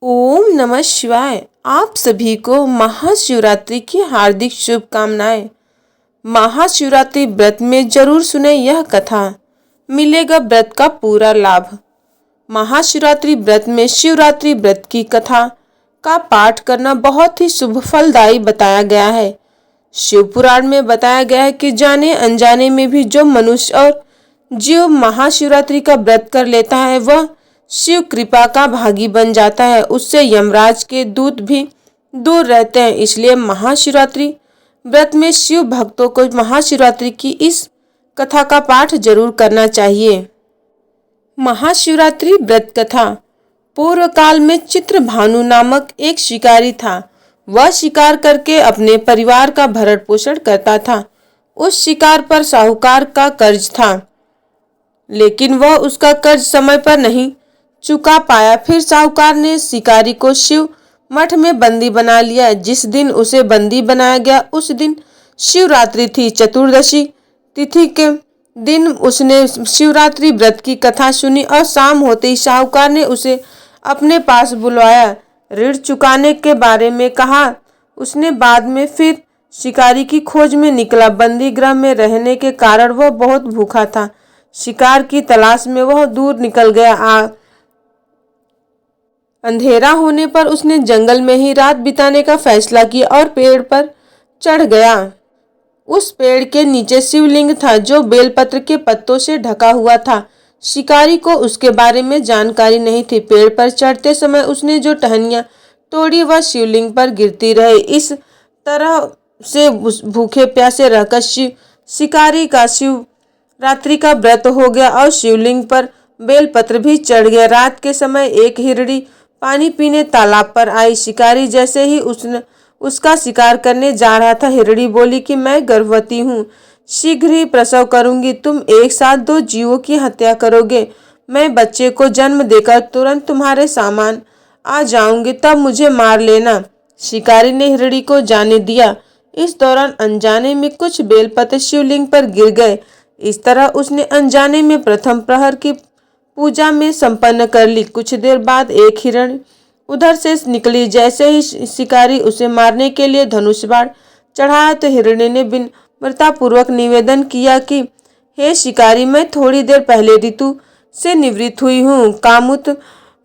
ओम नमः शिवाय। आप सभी को महाशिवरात्रि की हार्दिक शुभकामनाएं। महाशिवरात्रि व्रत में जरूर सुने यह कथा, मिलेगा व्रत का पूरा लाभ। महाशिवरात्रि व्रत में शिवरात्रि व्रत की कथा का पाठ करना बहुत ही शुभ फलदायी बताया गया है। शिव पुराण में बताया गया है कि जाने अनजाने में भी जो मनुष्य और जीव महाशिवरात्रि का व्रत कर लेता है वह शिव कृपा का भागी बन जाता है। उससे यमराज के दूत भी दूर रहते हैं। इसलिए महाशिवरात्रि व्रत में शिव भक्तों को महाशिवरात्रि की इस कथा का पाठ जरूर करना चाहिए। महाशिवरात्रि व्रत कथा। पूर्व काल में चित्रभानु नामक एक शिकारी था। वह शिकार करके अपने परिवार का भरण पोषण करता था। उस शिकार पर साहूकार का कर्ज था, लेकिन वह उसका कर्ज समय पर नहीं चुका पाया। फिर साहूकार ने शिकारी को शिव मठ में बंदी बना लिया। जिस दिन उसे बंदी बनाया गया उस दिन शिवरात्रि थी। चतुर्दशी तिथि के दिन उसने शिवरात्रि व्रत की कथा सुनी और शाम होते ही साहूकार ने उसे अपने पास बुलवाया, ऋण चुकाने के बारे में कहा। उसने बाद में फिर शिकारी की खोज में निकला। बंदी गृह में रहने के कारण वह बहुत भूखा था। शिकार की तलाश में वह दूर निकल गया। अंधेरा होने पर उसने जंगल में ही रात बिताने का फैसला किया और पेड़ पर चढ़ गया। उस पेड़ के नीचे शिवलिंग था जो बेलपत्र के पत्तों से ढका हुआ था। शिकारी को उसके बारे में जानकारी नहीं थी। पेड़ पर चढ़ते समय उसने जो टहनियां तोड़ी वह शिवलिंग पर गिरती रही। इस तरह से भूखे प्यासे रहकर शिकारी का शिवरात्रि का व्रत हो गया और शिवलिंग पर बेलपत्र भी चढ़ गया। रात के समय एक हिरणी पानी पीने तालाब पर आई। शिकारी जैसे ही उसका शिकार करने जा रहा था, हिरणी बोली कि मैं गर्भवती हूँ, शीघ्र ही प्रसव करूंगी। तुम एक साथ दो जीवों की हत्या करोगे। मैं बच्चे को जन्म देकर तुरंत तुम्हारे सामान आ जाऊंगी, तब मुझे मार लेना। शिकारी ने हिरणी को जाने दिया। इस दौरान अनजाने में कुछ बेलपत्र शिवलिंग पर गिर गए। इस तरह उसने अनजाने में प्रथम प्रहर की पूजा में संपन्न कर ली। कुछ देर बाद एक हिरण उधर से निकली। जैसे ही शिकारी उसे मारने के लिए धनुष बाण चढ़ाया तो हिरणी ने विनम्रतापूर्वक निवेदन किया कि हे शिकारी, मैं थोड़ी देर पहले ऋतु से निवृत्त हुई हूँ, कामुक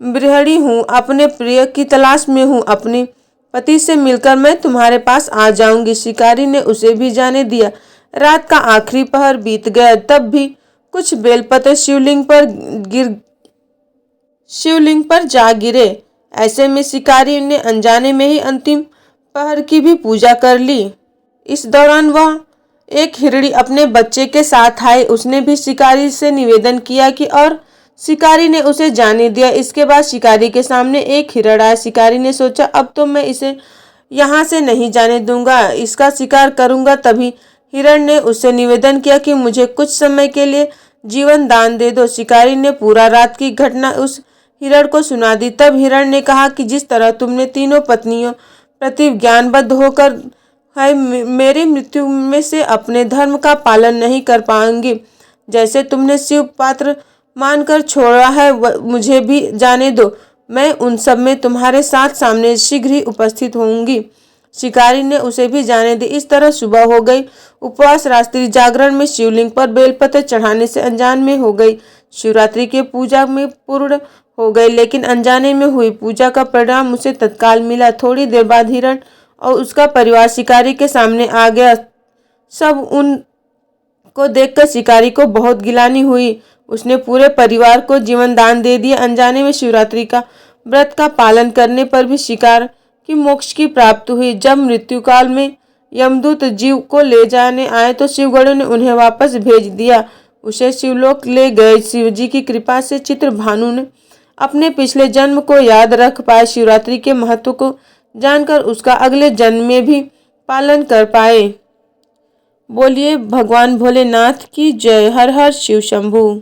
गृहिणी हूँ, अपने प्रिय की तलाश में हूँ। अपने पति से मिलकर मैं तुम्हारे पास आ जाऊंगी। शिकारी ने उसे भी जाने दिया। रात का आखिरी पहर बीत गया, तब भी कुछ बेलपत्र शिवलिंग पर जा गिरे। ऐसे में शिकारी ने अनजाने में ही अंतिम पहर की भी पूजा कर ली। इस दौरान वह एक हिरणी अपने बच्चे के साथ आई। उसने भी शिकारी से निवेदन किया कि और शिकारी ने उसे जाने दिया। इसके बाद शिकारी के सामने एक हिरण आया। शिकारी ने सोचा अब तो मैं इसे यहाँ से नहीं जाने दूंगा, इसका शिकार करूंगा। तभी हिरण ने उससे निवेदन किया कि मुझे कुछ समय के लिए जीवन दान दे दो। शिकारी ने पूरा रात की घटना उस हिरण को सुना दी। तब हिरण ने कहा कि जिस तरह तुमने तीनों पत्नियों प्रति ज्ञानबद्ध होकर है, मेरी मृत्यु में से अपने धर्म का पालन नहीं कर पाऊंगी। जैसे तुमने शिव पात्र मानकर छोड़ा है, मुझे भी जाने दो। मैं उन सब में तुम्हारे साथ सामने शीघ्र ही उपस्थित होंगी। शिकारी ने उसे भी जाने दी। इस तरह सुबह हो गई। उपवास रात्रि जागरण में शिवलिंग पर बेलपत्र चढ़ाने से अनजान में हो गई। शिवरात्रि के पूजा में पूर्ण हो गई, लेकिन अनजाने में हुई पूजा का परिणाम उसे तत्काल मिला। थोड़ी देर बाद हिरण और उसका परिवार शिकारी के सामने आ गया। सब उनको देखकर शिकारी को बहुत गिलानी हुई। उसने पूरे परिवार को जीवन दान दे दिया। अनजाने में शिवरात्रि का व्रत का पालन करने पर भी शिकार की मोक्ष की प्राप्ति हुई। जब मृत्यु काल में यमदूत जीव को ले जाने आए तो शिवगणों ने उन्हें वापस भेज दिया। उसे शिवलोक ले गए। शिवजी की कृपा से चित्रभानु ने अपने पिछले जन्म को याद रख पाए। शिवरात्रि के महत्व को जानकर उसका अगले जन्म में भी पालन कर पाए। बोलिए भगवान भोलेनाथ की जय। हर हर शिव शंभू।